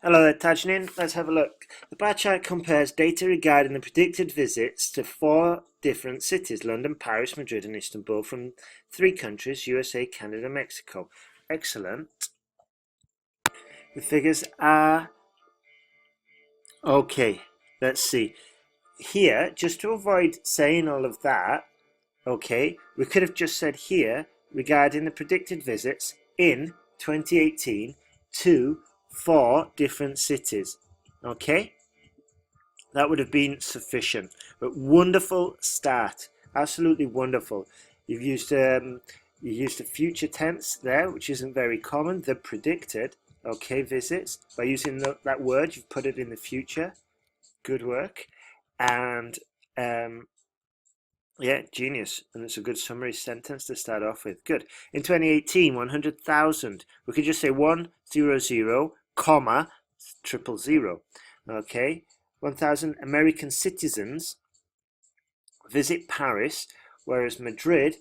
Hello there, Tajnin. Let's have a look. The bar chart compares data regarding the predicted visits to 4 different cities: London, Paris, Madrid and Istanbul, from 3 countries: USA, Canada, Mexico. Excellent. The figures are... Okay, let's see. Here, just to avoid saying all of that, okay, we could have just said here, regarding the predicted visits in 2018 to 4 different cities. Okay? That would have been sufficient. But wonderful start. Absolutely wonderful. You've used a future tense there, which isn't very common. The predicted, okay, visits. By using that word, you've put it in the future. Good work. And yeah, genius. And it's a good summary sentence to start off with. Good. In 2018, 100,000. We could just say 100, comma, 000. Okay. 1,000 American citizens visit Paris, whereas Madrid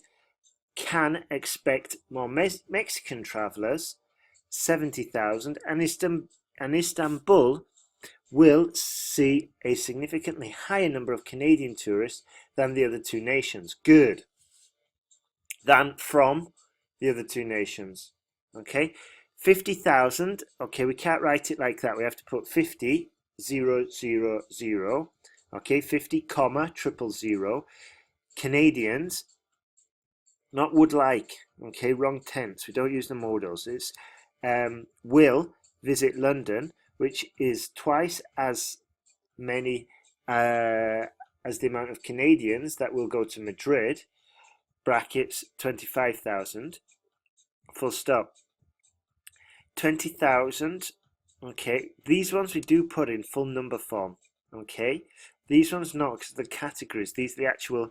can expect more Mexican travelers, 70,000, and Istanbul will see a significantly higher number of Canadian tourists than the other 2 nations. Good. Than from the other 2 nations. Okay. 50,000. Okay, we can't write it like that. We have to put 50, 000. Okay, 50, comma, 000. Canadians, not would like. Okay, wrong tense. We don't use the modals. It's will visit London, which is twice as many as the amount of Canadians that will go to Madrid, brackets 25,000, full stop. 20,000, okay, these ones we do put in full number form, okay, these ones not, because the categories, these are the actual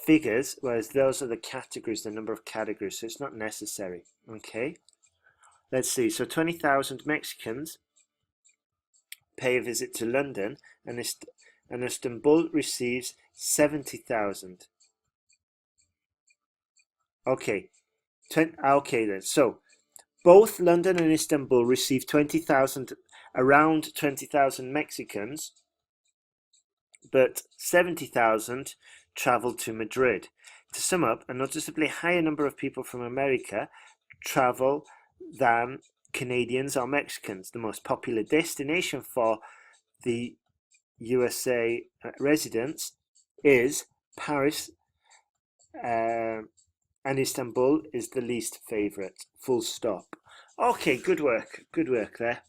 figures, whereas those are the categories, the number of categories, so it's not necessary. Okay, let's see. So 20,000 Mexicans pay a visit to London, and Istanbul receives 70,000. Okay, okay then. So both London and Istanbul receive 20,000, around 20,000 Mexicans, but 70,000 travel to Madrid. To sum up, a noticeably higher number of people from America travel than Canadians or Mexicans. The most popular destination for the USA residents is Paris, and Istanbul is the least favourite. Full stop. Okay, good work there.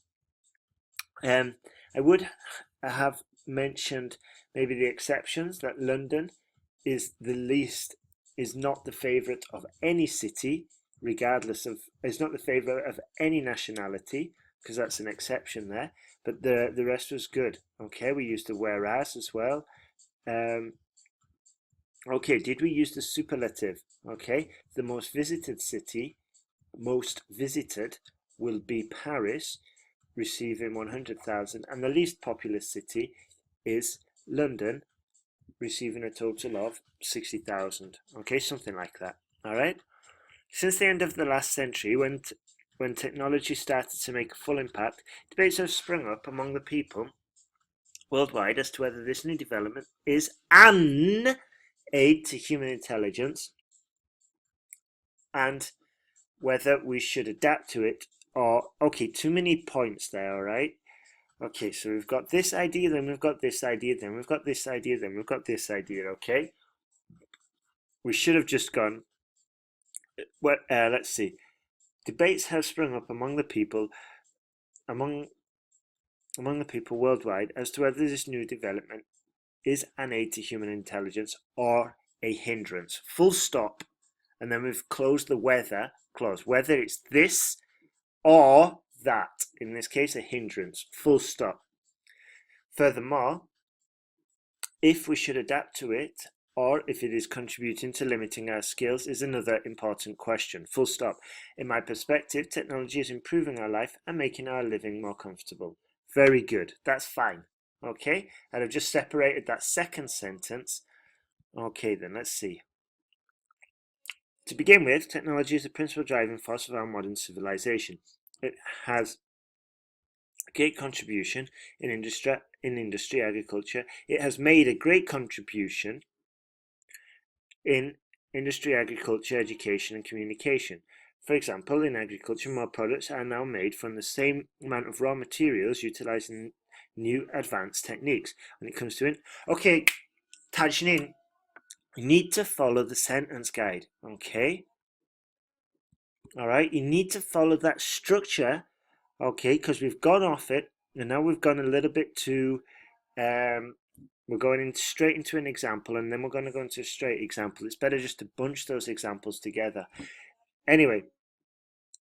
I would have mentioned maybe the exceptions, that London is not the favourite of any city, regardless of, is not the favourite of any nationality, because that's an exception there. But the rest was good. Okay, we used the whereas as well. Okay, did we use the superlative? Okay, the most visited city, most visited, will be Paris, receiving 100,000, and the least populous city is London, receiving a total of 60,000. Okay, something like that. All right. Since the end of the last century, when technology started to make a full impact, debates have sprung up among the people worldwide as to whether this new development is an aid to human intelligence and whether we should adapt to it or... Okay, too many points there, all right? Okay, so we've got this idea, then we've got this idea, then we've got this idea, then we've got this idea, okay? We should have just gone... let's see. Debates have sprung up among the people worldwide as to whether this new development is an aid to human intelligence or a hindrance. Full stop. And then we've closed the whether clause. Whether it's this or that. In this case, a hindrance. Full stop. Furthermore, if we should adapt to it or if it is contributing to limiting our skills is another important question. Full stop. In my perspective, technology is improving our life and making our living more comfortable. Very good. That's fine. Okay, and I've just separated that second sentence. Okay, then let's see. To begin with, technology is the principal driving force of our modern civilization. It has great contribution in industry, agriculture. It has made a great contribution in industry, agriculture, education, and communication. For example, in agriculture, more products are now made from the same amount of raw materials utilizing new advanced techniques. When it comes to it, okay, tajnin, you need to follow the sentence guide, okay? All right, you need to follow that structure, okay, because we've gone off it, and now we've gone a little bit to, we're going straight into an example, and then we're going to go into a straight example. It's better just to bunch those examples together. Anyway,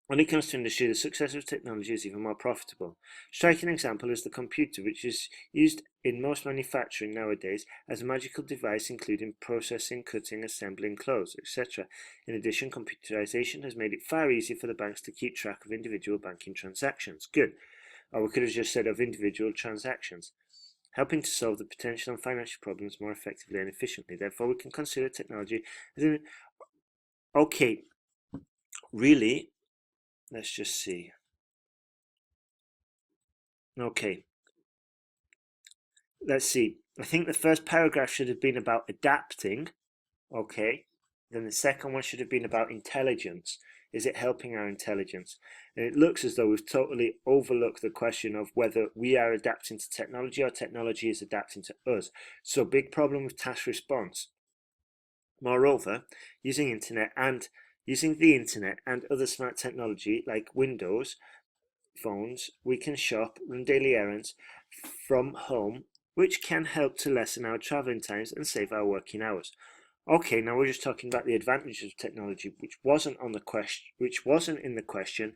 when it comes to industry, the success of technology is even more profitable. Striking example is the computer, which is used in most manufacturing nowadays as a magical device, including processing, cutting, assembling clothes, etc. In addition, computerization has made it far easier for the banks to keep track of individual banking transactions. Good. Or we could have just said of individual transactions, helping to solve the potential and financial problems more effectively and efficiently. Therefore, we can consider technology as an... Okay, really? Let's just see. Okay, let's see. I think the first paragraph should have been about adapting. Okay, then the second one should have been about intelligence. Is it helping our intelligence? And it looks as though we've totally overlooked the question of whether we are adapting to technology or technology is adapting to us. So big problem with task response. Moreover, using the internet and other smart technology like Windows phones, we can shop, run daily errands from home, which can help to lessen our traveling times and save our working hours. Okay, now we're just talking about the advantages of technology, which wasn't in the question.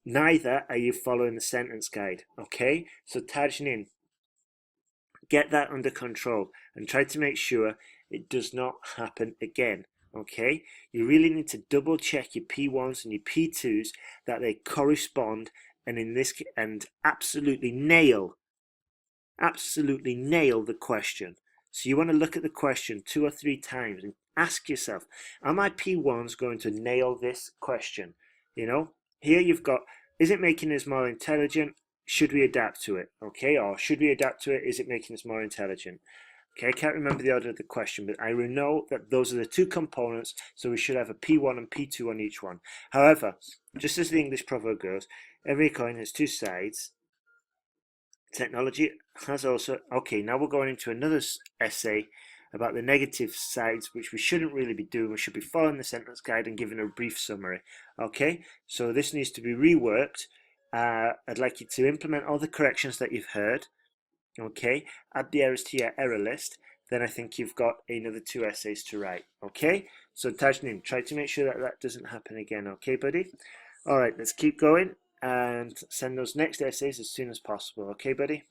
Neither are you following the sentence guide. Okay, so tajnin, get that under control and try to make sure it does not happen again. Okay, you really need to double check your P1s and your P2s that they correspond, and absolutely nail the question. So you want to look at the question 2 or 3 times and ask yourself, are my P1s going to nail this question? You know, here you've got, is it making us more intelligent? Should we adapt to it? Okay, or should we adapt to it? Is it making us more intelligent? Okay, I can't remember the order of the question, but I know that those are the 2 components, so we should have a P1 and P2 on each one. However, just as the English proverb goes, every coin has 2 sides. Technology has also... Okay, now we're going into another essay about the negative sides, which we shouldn't really be doing. We should be following the sentence guide and giving a brief summary. Okay, so this needs to be reworked. I'd like you to implement all the corrections that you've heard. Okay, add the errors to your error list. Then I think you've got another 2 essays to write. Okay, so Tajnin, try to make sure that that doesn't happen again. Okay, buddy? All right, let's keep going and send those next essays as soon as possible. Okay, buddy?